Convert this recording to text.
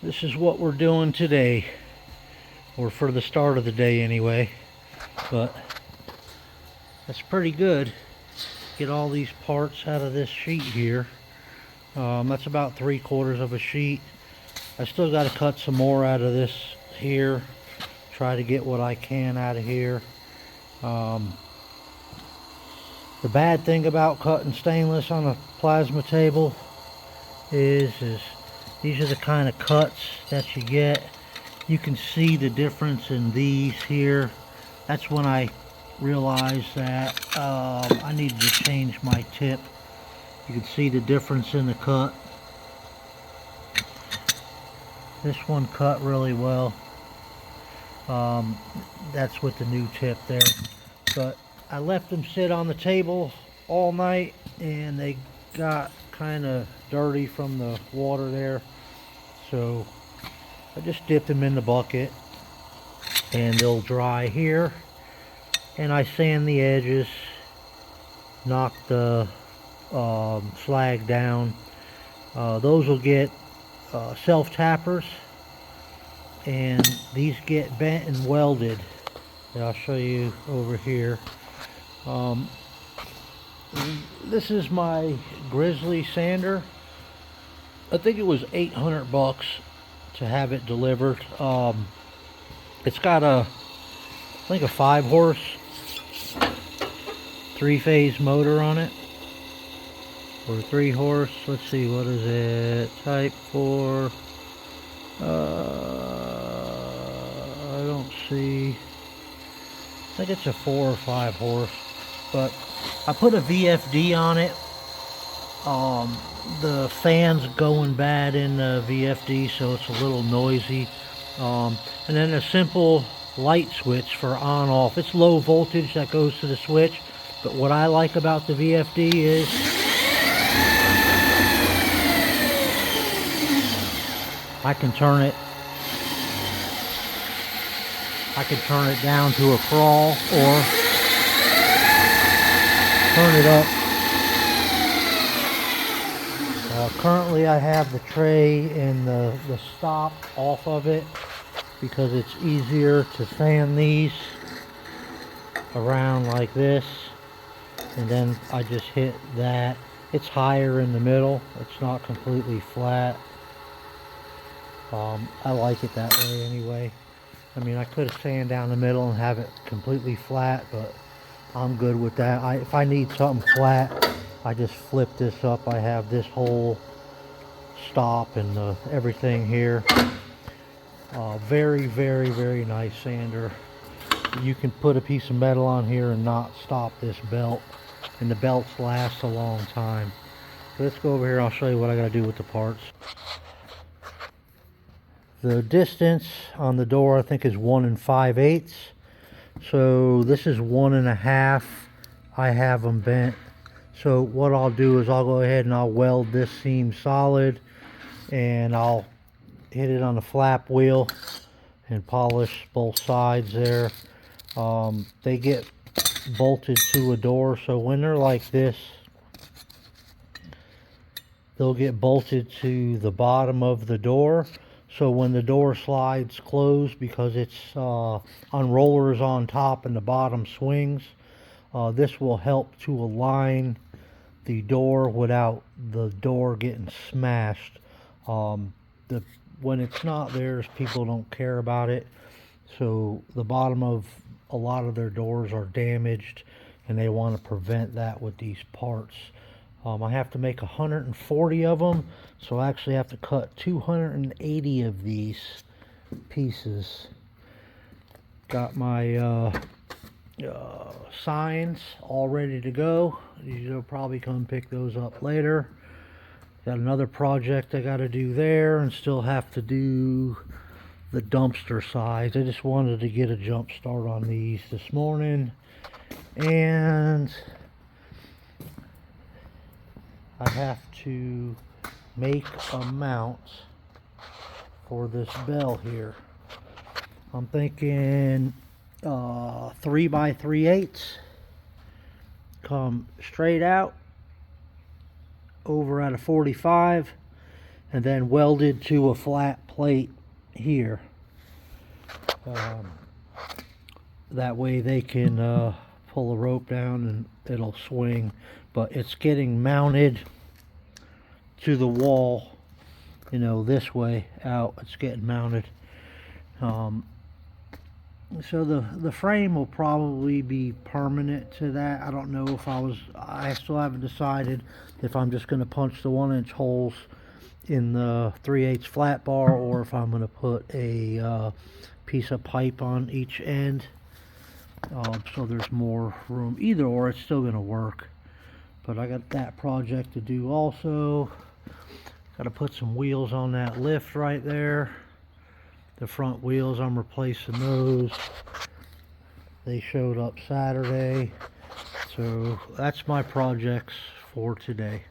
This is what we're doing today, or for the start of the day anyway, but that's pretty good. Get all these parts out of this sheet here. That's about 3/4 of a sheet. I still got to cut some more out of this here, try to get what I can out of here. The bad thing about cutting stainless on a plasma table is these are the kind of cuts that you get. You can see the difference in these here. That's when I realized that I needed to change my tip. You can see the difference in the cut. This one cut really well. That's with the new tip there. But I left them sit on the table all night and they got kind of dirty from the water there. So I just dipped them in the bucket and they'll dry here. And I sand the edges, knock the slag down. Those will get self-tappers, and these get bent and welded. I'll show you over here. This is my Grizzly sander. I think it was $800 to have it delivered. It's got I think a 5-horse 3-phase motor on it, or 3-horse. Let's see, what is it? Type 4. I don't see. I think it's a 4 or 5 horse, but I put a VFD on it. The fan's going bad in the VFD, so it's a little noisy. And then a simple light switch for on off. It's low voltage that goes to the switch, but what I like about the VFD is I can turn it down to a crawl or turn it up. Currently I have the tray and the stop off of it because it's easier to fan these around like this, and then I just hit that. It's higher in the middle, it's not completely flat. I like it that way anyway. I mean, I could have sand down the middle and have it completely flat, but I'm good with that. If I need something flat, I just flip this up. I have this whole stop and everything here. Very, very, very nice sander. You can put a piece of metal on here and not stop this belt, and the belts last a long time. So let's go over here. I'll show you what I got to do with the parts. The distance on the door I think is 1 5/8. So this is 1 1/2. I have them bent. So what I'll do is I'll go ahead and I'll weld this seam solid, and I'll hit it on the flap wheel and polish both sides there. They get bolted to a door, so when they're like this, they'll get bolted to the bottom of the door. So when the door slides closed, because it's on rollers on top and the bottom swings, this will help to align the door without the door getting smashed. When it's not theirs, people don't care about it. So the bottom of a lot of their doors are damaged, and they want to prevent that with these parts. I have to make 140 of them, so I actually have to cut 280 of these pieces. Got my signs all ready to go. You'll probably come pick those up later. Got another project I got to do there, and still have to do the dumpster size. I just wanted to get a jump start on these this morning, and I have to make a mount for this bell here. I'm thinking 3 by 3/8, come straight out over at a 45, and then welded to a flat plate here. That way they can pull the rope down and it'll swing, but it's getting mounted to the wall, you know, this way out. It's getting mounted. So the frame will probably be permanent to that. I don't know if I still haven't decided if I'm just going to punch the 1-inch holes in the 3/8 flat bar, or if I'm going to put a piece of pipe on each end, so there's more room. Either or, it's still going to work. But I got that project to do also. Got to put some wheels on that lift right there. The front wheels, I'm replacing those. They showed up Saturday. So that's my projects for today.